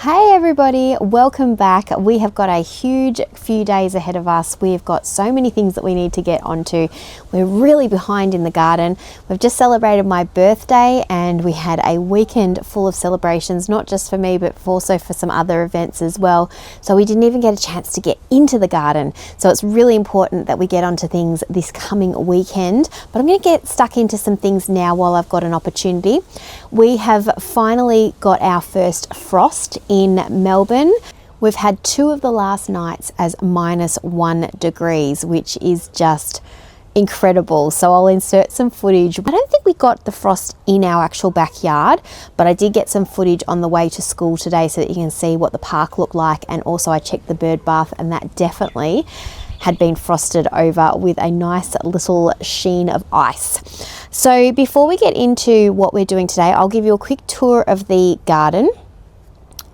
Hey everybody, welcome back. We have got a huge few days ahead of us. We've got so many things that we need to get onto. We're really behind in the garden. We've just celebrated my birthday and we had a weekend full of celebrations, not just for me, but also for some other events as well. So we didn't even get a chance to get into the garden. So it's really important that we get onto things this coming weekend. But I'm going to get stuck into some things now while I've got an opportunity. We have finally got our first frost in Melbourne. We've had 2 of the last nights as -1 degrees, which is just incredible. So I'll insert some footage. I don't think we got the frost in our actual backyard, but I did get some footage on the way to school today so that you can see what the park looked like. And also I checked the bird bath and that definitely had been frosted over with a nice little sheen of ice. So before we get into what we're doing today, I'll give you a quick tour of the garden.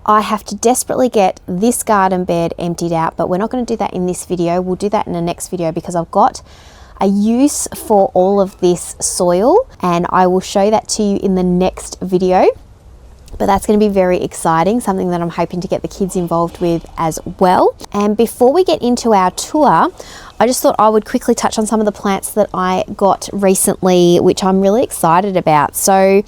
I have to desperately get this garden bed emptied out, but we're not going to do that in this video. We'll do that in the next video because I've got a use for all of this soil and I will show that to you in the next video. But that's going to be very exciting, something that I'm hoping to get the kids involved with as well. And before we get into our tour, I just thought I would quickly touch on some of the plants that I got recently, which I'm really excited about. So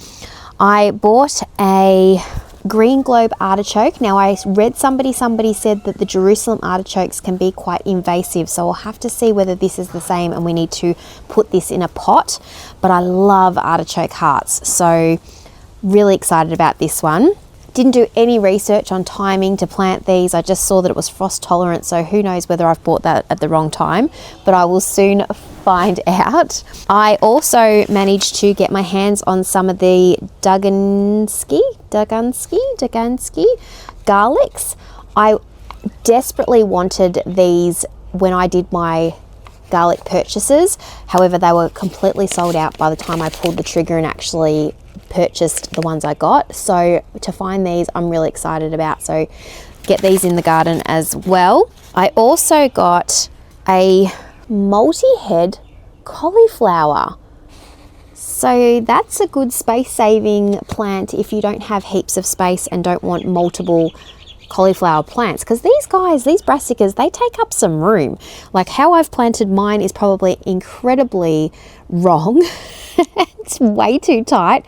I bought a green globe artichoke. Now I read somebody said that the Jerusalem artichokes can be quite invasive, so I'll have to see whether this is the same and we need to put this in a pot. But I love artichoke hearts, so really excited about this one. Didn't do any research on timing to plant these. I just saw that it was frost tolerant, so who knows whether I've bought that at the wrong time, but I will soon find out. I also managed to get my hands on some of the Dugansky garlics. I desperately wanted these when I did my garlic purchases. However, they were completely sold out by the time I pulled the trigger and actually purchased the ones I got. So to find these, I'm really excited about. So get these in the garden as well. I also got a multi-head cauliflower. So that's a good space-saving plant if you don't have heaps of space and don't want multiple cauliflower plants, because these guys, these brassicas, they take up some room. Like how I've planted mine is probably incredibly wrong. It's way too tight,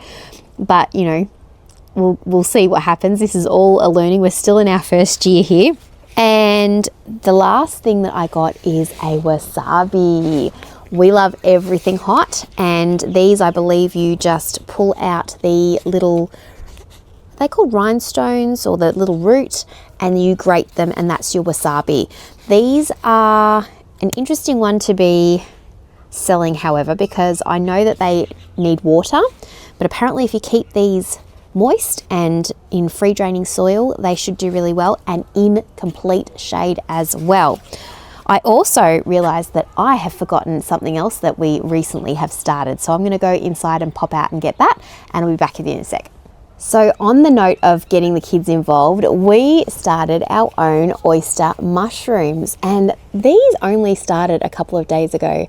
but you know, we'll see what happens. This is all a learning. We're still in our first year here. And the last thing that I got is a wasabi. We love everything hot, and these, I believe you just pull out the little, they're called rhinestones, or the little root, and you grate them, and that's your wasabi. These are an interesting one to be selling, however, because I know that they need water, but apparently if you keep these moist and in free draining soil, they should do really well, and in complete shade as well. I also realized that I have forgotten something else that we recently have started, so I'm going to go inside and pop out and get that, and I'll be back with you in a sec. So on the note of getting the kids involved, we started our own oyster mushrooms, and these only started a couple of days ago,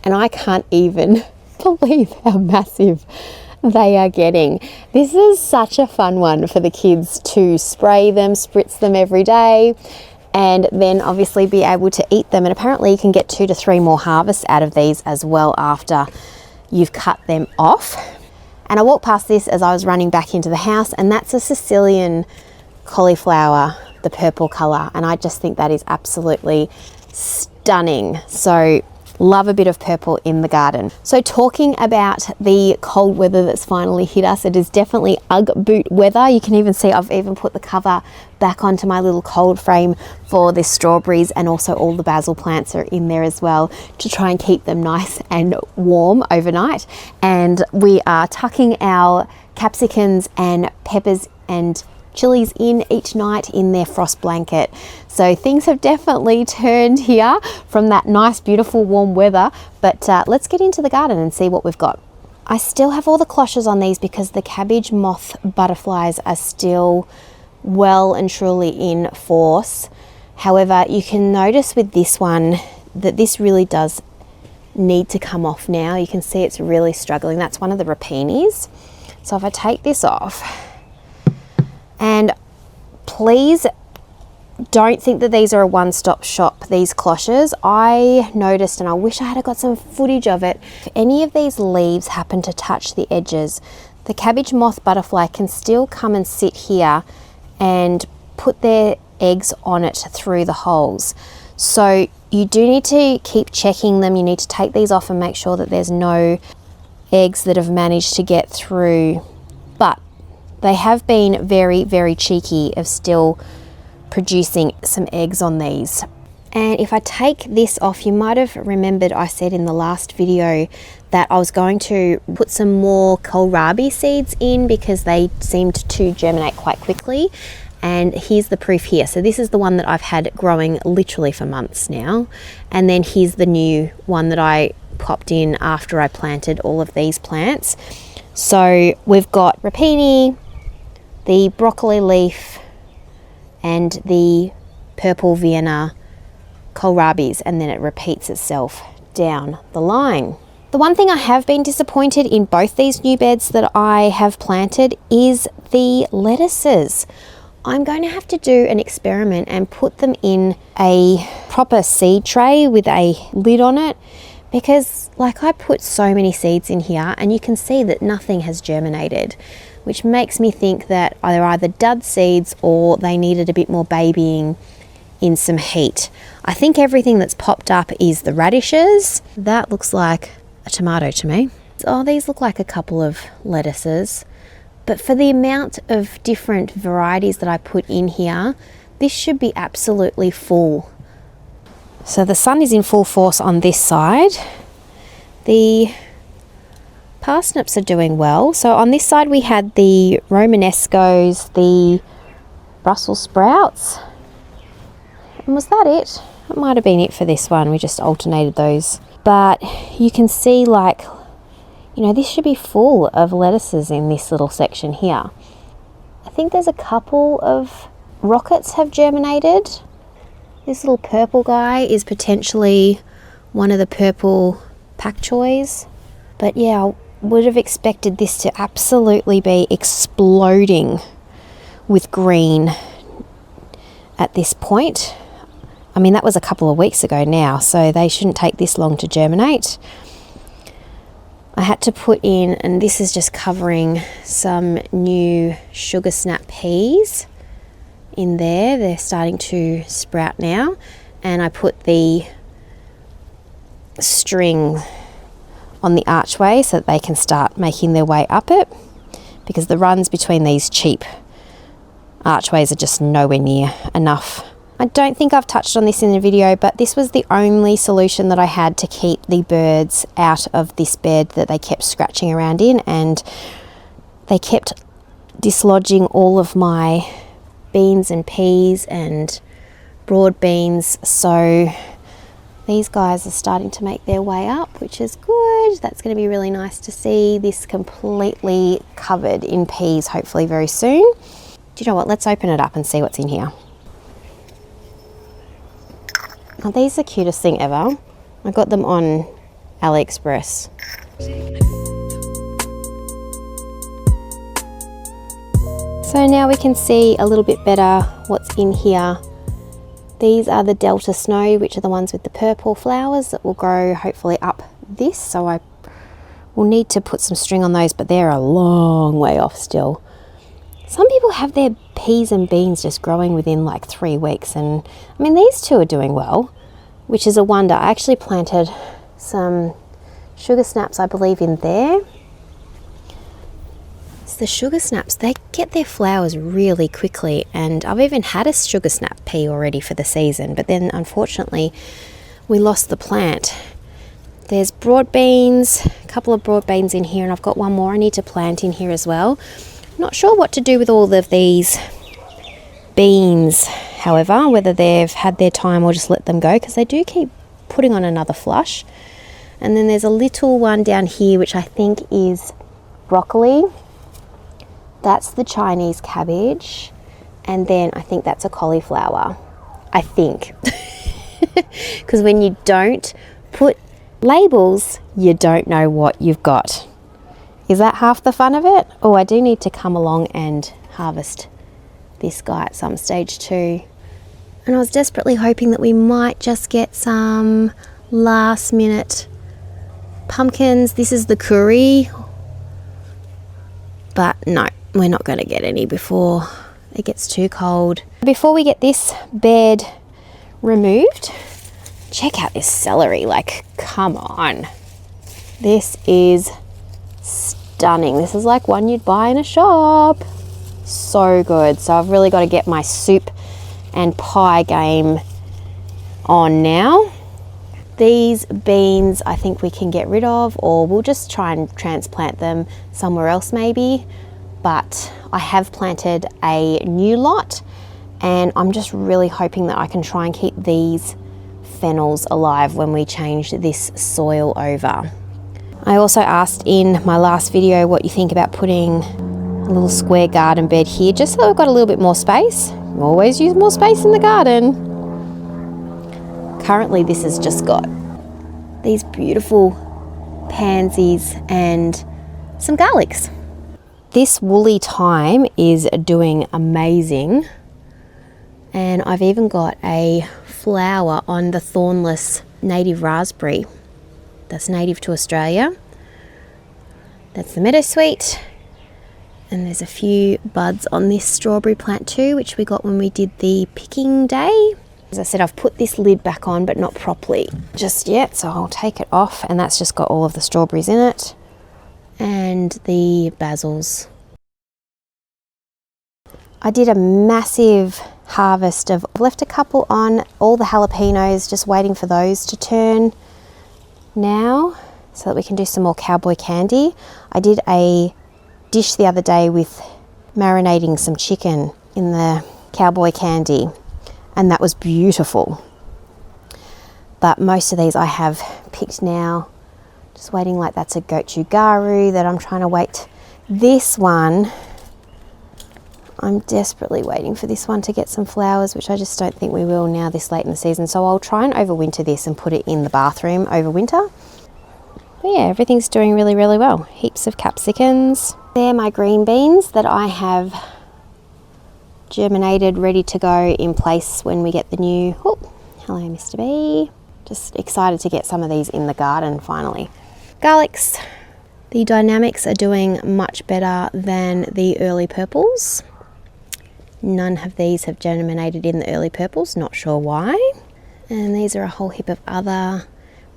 and I can't even believe how massive they are getting. This is such a fun one for the kids to spray them, spritz them every day, and then obviously be able to eat them. And apparently you can get 2 to 3 more harvests out of these as well after you've cut them off. And I walked past this as I was running back into the house, and that's a Sicilian cauliflower, the purple color, and I just think that is absolutely stunning. So love a bit of purple in the garden. So talking about the cold weather that's finally hit us, it is definitely Ugg boot weather. You can even see I've even put the cover back onto my little cold frame for the strawberries, and also all the basil plants are in there as well to try and keep them nice and warm overnight. And we are tucking our capsicums and peppers and chilies in each night in their frost blanket. So things have definitely turned here from that nice, beautiful, warm weather. But let's get into the garden and see what we've got. I still have all the cloches on these because the cabbage moth butterflies are still well and truly in force. However, you can notice with this one that this really does need to come off now. You can see it's really struggling. That's one of the rapinis. So if I take this off, and Please don't think that these are a one-stop shop, these cloches. I noticed, and I wish I had got some footage of it, if any of these leaves happen to touch the edges, the cabbage moth butterfly can still come and sit here and put their eggs on it through the holes. So you do need to keep checking them. You need to take these off and make sure that there's no eggs that have managed to get through. But they have been very, very cheeky of still producing some eggs on these. And if I take this off, you might have remembered I said in the last video that I was going to put some more kohlrabi seeds in because they seemed to germinate quite quickly. And here's the proof here. So this is the one that I've had growing literally for months now. And then here's the new one that I popped in after I planted all of these plants. So we've got rapini, the broccoli leaf, and the purple Vienna kohlrabis, and then it repeats itself down the line. The one thing I have been disappointed in both these new beds that I have planted is the lettuces. I'm going to have to do an experiment and put them in a proper seed tray with a lid on it, because like I put so many seeds in here and you can see that nothing has germinated, which makes me think that they're either dud seeds or they needed a bit more babying in some heat. I think everything that's popped up is the radishes. That looks like a tomato to me. Oh, these look like a couple of lettuces. But for the amount of different varieties that I put in here, this should be absolutely full. So the sun is in full force on this side. The parsnips are doing well. So on this side we had the Romanescos, the Brussels sprouts. And was that it? It might have been it for this one. We just alternated those. But you can see, like, you know, this should be full of lettuces in this little section here. I think there's a couple of rockets have germinated. This little purple guy is potentially one of the purple pak choys. But yeah, I would have expected this to absolutely be exploding with green at this point. I mean, that was a couple of weeks ago now, so they shouldn't take this long to germinate. I had to put in, and this is just covering some new sugar snap peas in there. They're starting to sprout now. And I put the string on the archway so that they can start making their way up it, because the runs between these cheap archways are just nowhere near enough. I don't think I've touched on this in the video, but this was the only solution that I had to keep the birds out of this bed that they kept scratching around in, and they kept dislodging all of my beans and peas and broad beans. So these guys are starting to make their way up, which is good. That's going to be really nice to see this completely covered in peas, hopefully very soon. Do you know what? Let's open it up and see what's in here. Oh, these are the cutest thing ever. I got them on AliExpress. So now we can see a little bit better what's in here. These are the Delta Snow, which are the ones with the purple flowers that will grow hopefully up this. So I will need to put some string on those, but they're a long way off still. Some people have their peas and beans just growing within like 3 weeks, and I mean, these two are doing well, which is a wonder. I actually planted some sugar snaps, I believe, in there. It's the sugar snaps, they get their flowers really quickly, and I've even had a sugar snap pea already for the season, but then unfortunately we lost the plant. There's broad beans, a couple of broad beans in here, and I've got one more I need to plant in here as well. Not sure what to do with all of these beans, however, whether they've had their time or just let them go, because they do keep putting on another flush. And then there's a little one down here, which I think is broccoli. That's the Chinese cabbage. And then I think that's a cauliflower. I think. Because when you don't put labels, you don't know what you've got. Is that half the fun of it? Oh, I do need to come along and harvest this guy at some stage too. And I was desperately hoping that we might just get some last minute pumpkins. This is the curry, but no, we're not going to get any before it gets too cold. Before we get this bed removed, check out this celery. Like, come on, this is stunning. This is like one you'd buy in a shop. So good. So I've really got to get my soup and pie game on now. These beans I think we can get rid of, or we'll just try and transplant them somewhere else maybe. But I have planted a new lot, and I'm just really hoping that I can try and keep these fennels alive when we change this soil over. I also asked in my last video what you think about putting a little square garden bed here, just so we've got a little bit more space. Always use more space in the garden. Currently this has just got these beautiful pansies and some garlics. This woolly thyme is doing amazing, and I've even got a flower on the thornless native raspberry that's native to Australia. That's the meadowsweet, and there's a few buds on this strawberry plant too, which we got when we did the picking day. As I said, I've put this lid back on, but not properly just yet, so I'll take it off, and that's just got all of the strawberries in it and the basils. I did a massive harvest of, I've left a couple on, all the jalapenos, just waiting for those to turn now so that we can do some more cowboy candy. I did a dish the other day with marinating some chicken in the cowboy candy, and that was beautiful. But most of these I have picked now, just waiting. Like, that's a gochugaru that I'm trying to wait. This one, I'm desperately waiting for this one to get some flowers, which I just don't think we will now this late in the season. So I'll try and overwinter this and put it in the bathroom over winter. But yeah, everything's doing really, really well. Heaps of capsicums. They're my green beans that I have germinated, ready to go in place when we get the new, oh, hello Mr. B. Just excited to get some of these in the garden finally. Garlics. The dynamics are doing much better than the early purples. None of these have germinated in the early purples, not sure why. And these are a whole heap of other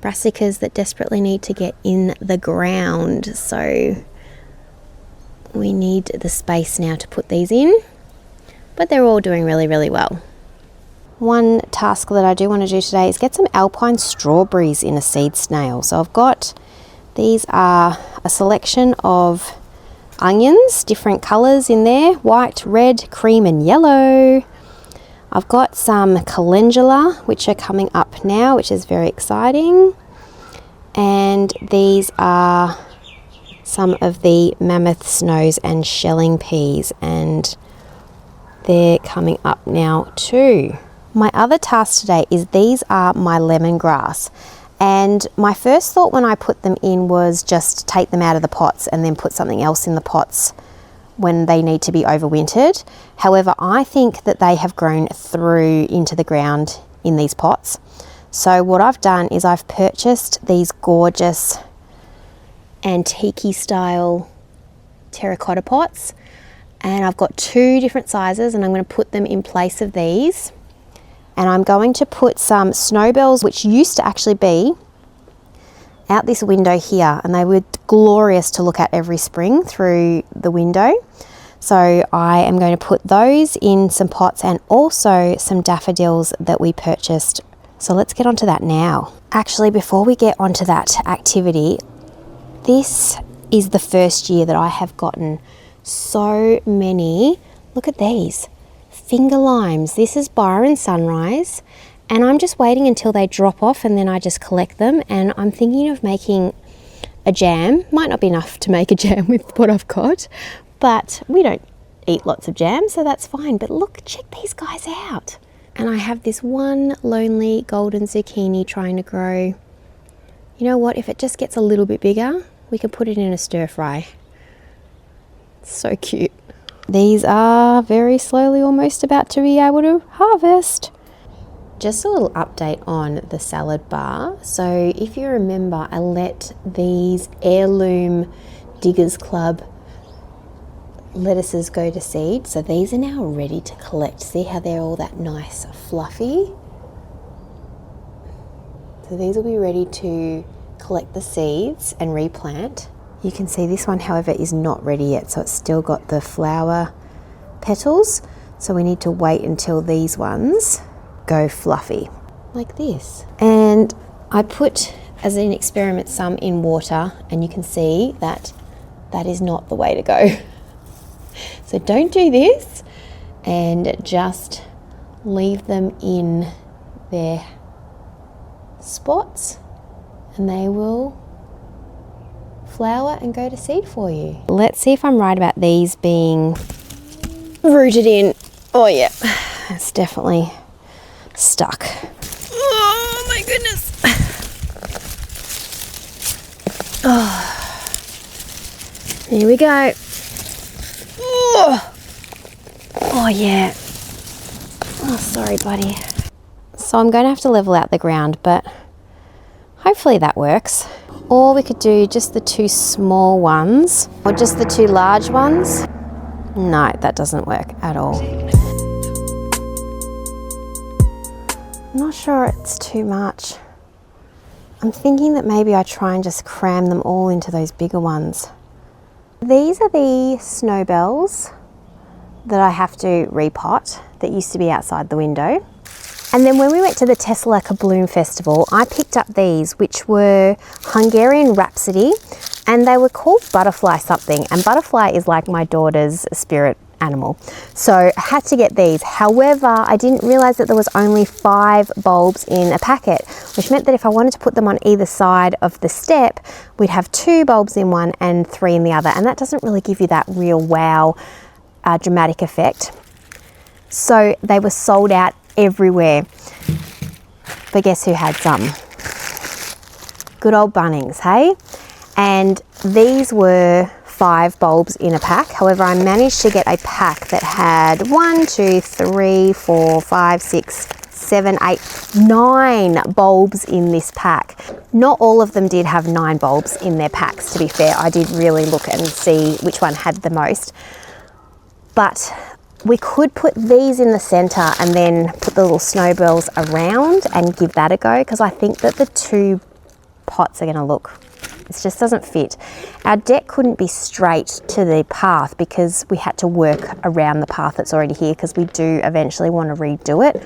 brassicas that desperately need to get in the ground. So we need the space now to put these in, but they're all doing really, really well. One task that I do want to do today is get some alpine strawberries in a seed snail. So I've got, these are a selection of onions, different colours in there, white, red, cream and yellow. I've got some calendula which are coming up now, which is very exciting. And these are some of the mammoth snows and shelling peas, and they're coming up now too. My other task today is, these are my lemongrass. And my first thought when I put them in was just take them out of the pots and then put something else in the pots when they need to be overwintered. However, I think that they have grown through into the ground in these pots. So what I've done is I've purchased these gorgeous antique style terracotta pots, and I've got 2 different sizes, and I'm going to put them in place of these. And I'm going to put some snowbells, which used to actually be out this window here, and they were glorious to look at every spring through the window. So I am going to put those in some pots, and also some daffodils that we purchased. So let's get onto that now. Actually, before we get onto that activity, this is the first year that I have gotten so many, look at these, finger limes. This is Byron Sunrise, and I'm just waiting until they drop off and then I just collect them. And I'm thinking of making a jam. Might not be enough to make a jam with what I've got, but we don't eat lots of jam, so that's fine. But look, check these guys out. And I have this one lonely golden zucchini trying to grow. You know what, if it just gets a little bit bigger, we can put it in a stir fry. It's so cute. these are very slowly almost about to be able to harvest. Just a little update on the salad bar. So if you remember, I let these heirloom Diggers Club lettuces go to seed. So these are now ready to collect. See how they're all that nice fluffy? So these will be ready to collect the seeds and replant. You can see this one, however, is not ready yet. So it's still got the flower petals. So we need to wait until these ones go fluffy like this. And I put, as an experiment, some in water, and you can see that that is not the way to go. So don't do this, and just leave them in their spots and they will flower and go to seed for you. Let's see if I'm right about these being rooted in. Oh yeah, it's definitely stuck. Oh my goodness. Oh, here we go. Oh yeah. Oh, sorry buddy. So I'm going to have to level out the ground, but hopefully that works. Or we could do just the two small ones, or just the two large ones. No, that doesn't work at all. I'm not sure it's too much. I'm thinking that maybe I try and just cram them all into those bigger ones. These are the snowbells that I have to repot that used to be outside the window. And then when we went to the Tessalaka Bloom Festival, I picked up these, which were Hungarian Rhapsody, and they were called Butterfly something. And Butterfly is like my daughter's spirit animal. So I had to get these. However, I didn't realize that there was only 5 bulbs in a packet, which meant that if I wanted to put them on either side of the step, we'd have 2 bulbs in one and 3 in the other. And that doesn't really give you that real wow, dramatic effect. So they were sold out everywhere. But guess who had some? Good old Bunnings, hey? And these were 5 bulbs in a pack. However, I managed to get a pack that had 1, 2, 3, 4, 5, 6, 7, 8, 9 bulbs in this pack. Not all of them did have 9 bulbs in their packs, to be fair. I did really look and see which one had the most. But we could put these in the center and then put the little snowballs around and give that a go, because I think that the 2 pots are going to look, it just doesn't fit. Our deck couldn't be straight to the path because we had to work around the path that's already here, because we do eventually want to redo it.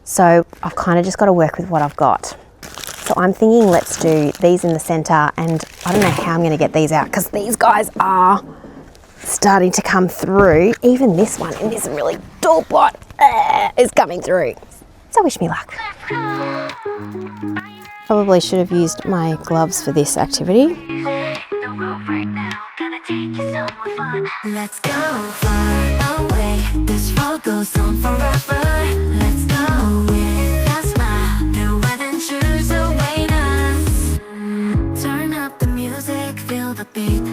So I've kind of just got to work with what I've got. So I'm thinking let's do these in the center, and I don't know how I'm going to get these out because these guys are starting to come through. Even this one in this really tall pot is coming through. So wish me luck. Probably should have used my gloves for this activity. Let's go far away. This road goes on forever. Let's go with a smile. New adventures await us. Turn up the music, feel the beat.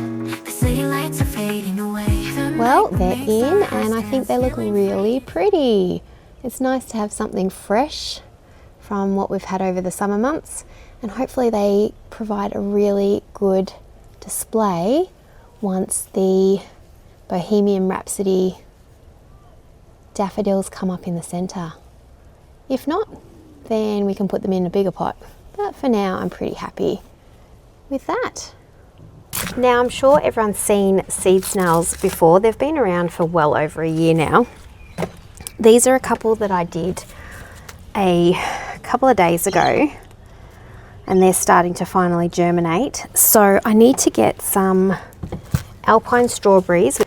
The city lights are fading away. Well, they're in, and I think they look really pretty. It's nice to have something fresh from what we've had over the summer months, and hopefully they provide a really good display once the Bohemian Rhapsody daffodils come up in the centre. If not, then we can put them in a bigger pot. But for now, I'm pretty happy with that. Now, I'm sure everyone's seen seed snails before. They've been around for well over a year now. These are a couple that I did a couple of days ago, and they're starting to finally germinate. So I need to get some alpine strawberries,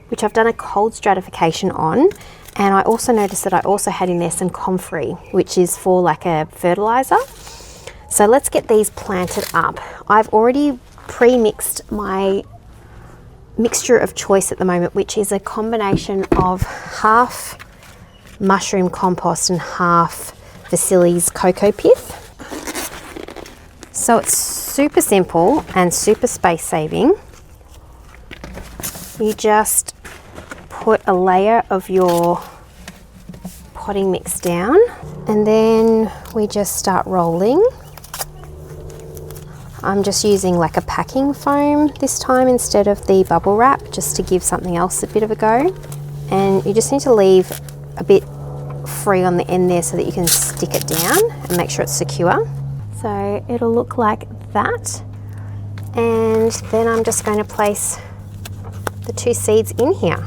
which I've done a cold stratification on. And I also noticed that I also had in there some comfrey, which is for like a fertilizer. So let's get these planted up. I've already pre-mixed my mixture of choice at the moment, which is a combination of half mushroom compost and half Vasili's Coco Pith. So it's super simple and super space saving. You just put a layer of your potting mix down, and then we just start rolling. I'm just using like a packing foam this time instead of the bubble wrap, just to give something else a bit of a go. And you just need to leave a bit free on the end there so that you can stick it down and make sure it's secure. So it'll look like that. And then I'm just going to place the 2 seeds in here.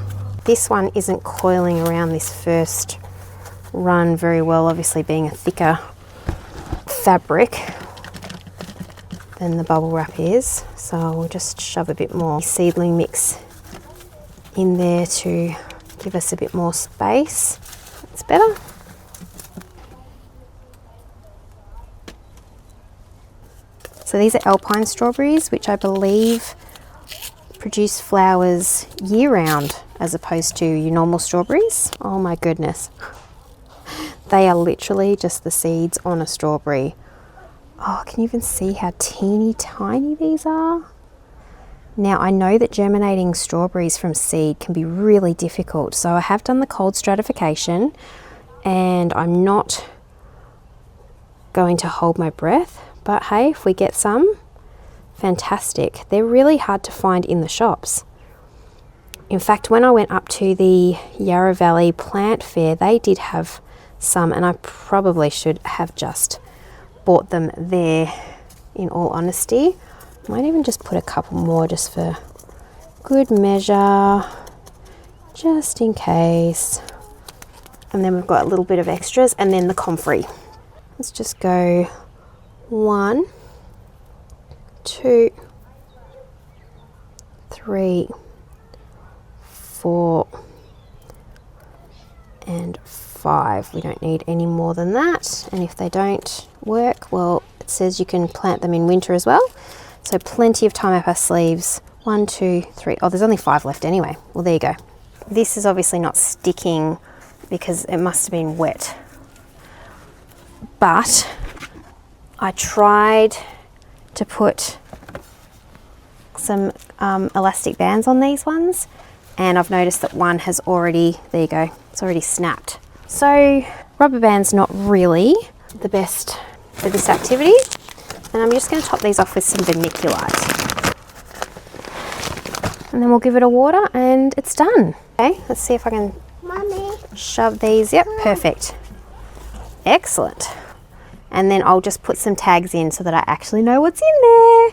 This one isn't coiling around this first run very well, obviously being a thicker fabric than the bubble wrap is. So we'll just shove a bit more seedling mix in there to give us a bit more space. It's better. So these are alpine strawberries, which I believe produce flowers year round as opposed to your normal strawberries. Oh my goodness. They are literally just the seeds on a strawberry. Oh, can you even see how teeny tiny these are? Now I know that germinating strawberries from seed can be really difficult, so I have done the cold stratification and I'm not going to hold my breath, but hey, if we get some, fantastic. They're really hard to find in the shops. In fact, when I went up to the Yarra Valley Plant Fair, they did have some, and I probably should have just bought them there, in all honesty. Might even just put a couple more just for good measure, just in case. And then we've got a little bit of extras, and then the comfrey. Let's just go 1, 2, 3, 4, and 5. We don't need any more than that. And if they don't work, well, it says you can plant them in winter as well. So plenty of time up our sleeves. 1, 2, 3. Oh, there's only 5 left anyway. Well, there you go. This is obviously not sticking because it must have been wet. But I tried to put some elastic bands on these ones, and I've noticed that one has already, there you go, it's already snapped. So rubber band's not really the best for this activity. And I'm just going to top these off with some vermiculite. And then we'll give it a water and it's done. Okay, let's see if I can shove these. Yep, perfect. Excellent. And then I'll just put some tags in so that I actually know what's in there.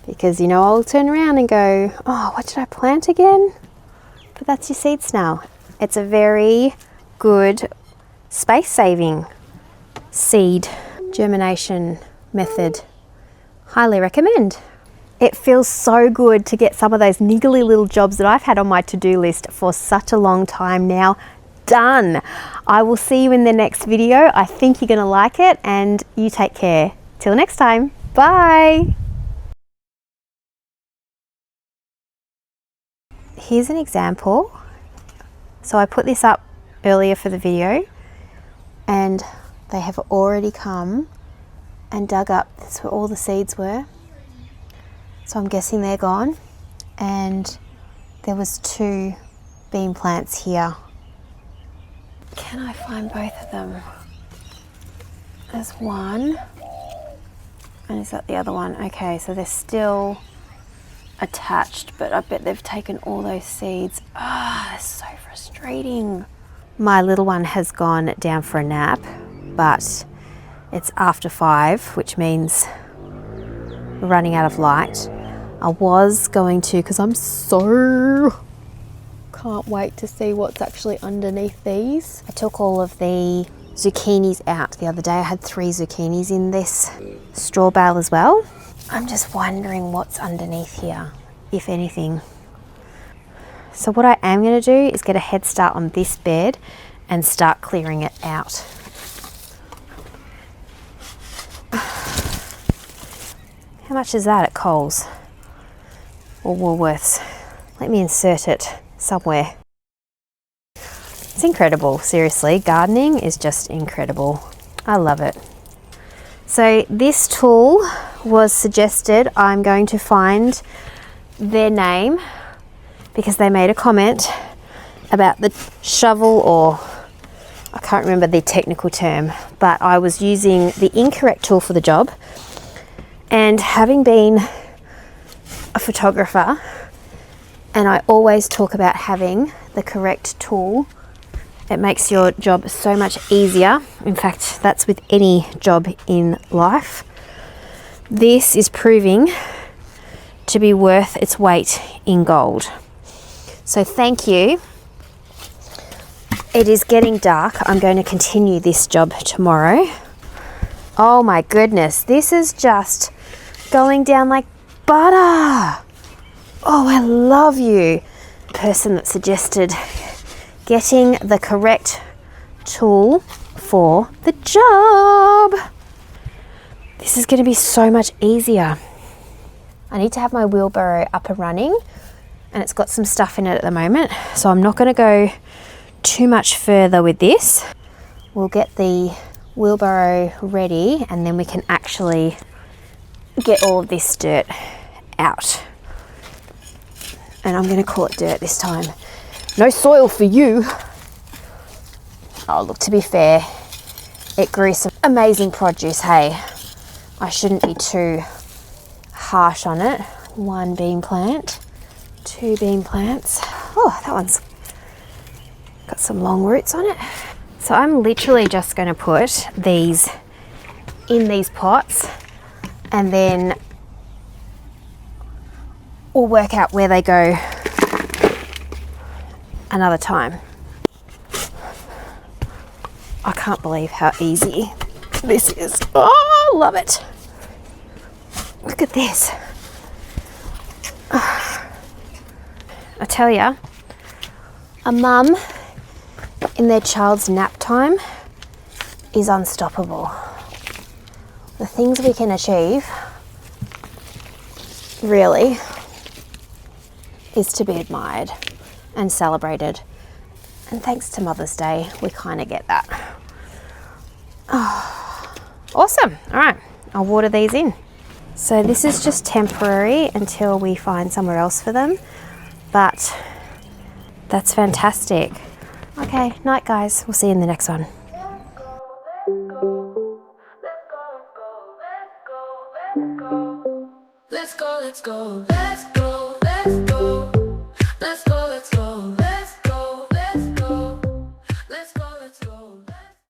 Because, you know, I'll turn around and go, oh, what did I plant again? But that's your seed snail. It's a very good space-saving seed germination method. Highly recommend. It feels so good to get some of those niggly little jobs that I've had on my to-do list for such a long time now done. I will see you in the next video. I think you're going to like it, and you take care. Till next time. Bye. Here's an example. So I put this up earlier for the video, and they have already come and dug up. That's where all the seeds were. So I'm guessing they're gone. And there was 2 bean plants here. Can I find both of them? There's one. And is that the other one? Okay, so they're still attached, but I bet they've taken all those seeds. Ah, that's so frustrating. My little one has gone down for a nap, but it's after 5, which means we're running out of light. I was going to, because I'm so can't wait to see what's actually underneath these. I took all of the zucchinis out the other day. I had 3 zucchinis in this straw bale as well. I'm just wondering what's underneath here, if anything. So what I am going to do is get a head start on this bed and start clearing it out. How much is that at Coles or Woolworths? Let me insert it somewhere. It's incredible, seriously. Gardening is just incredible. I love it. So this tool was suggested. I'm going to find their name because they made a comment about the shovel, or I can't remember the technical term, but I was using the incorrect tool for the job. And having been a photographer, and I always talk about having the correct tool, it makes your job so much easier. In fact, that's with any job in life. This is proving to be worth its weight in gold. So thank you. It is getting dark. I'm going to continue this job tomorrow. Oh my goodness, this is just going down like butter. Oh, I love you. The person that suggested getting the correct tool for the job. This is going to be so much easier. I need to have my wheelbarrow up and running, and it's got some stuff in it at the moment, so I'm not going to go too much further with this. We'll get the wheelbarrow ready, and then we can actually get all of this dirt out. And I'm going to call it dirt this time. No soil for you. Oh, look, to be fair, it grew some amazing produce, hey. I shouldn't be too harsh on it. 1 bean plant, 2 bean plants. Oh, that one's got some long roots on it. So I'm literally just going to put these in these pots, and then we'll work out where they go another time. I can't believe how easy this is. Oh, love it. Look at this. I tell ya, a mum in their child's nap time is unstoppable. The things we can achieve really is to be admired and celebrated. And thanks to Mother's Day, we kind of get that. Oh, awesome. All right, I'll water these in. So this is just temporary until we find somewhere else for them, but that's fantastic. Okay, night guys. We'll see you in the next one. Let's go, let's go, let's go.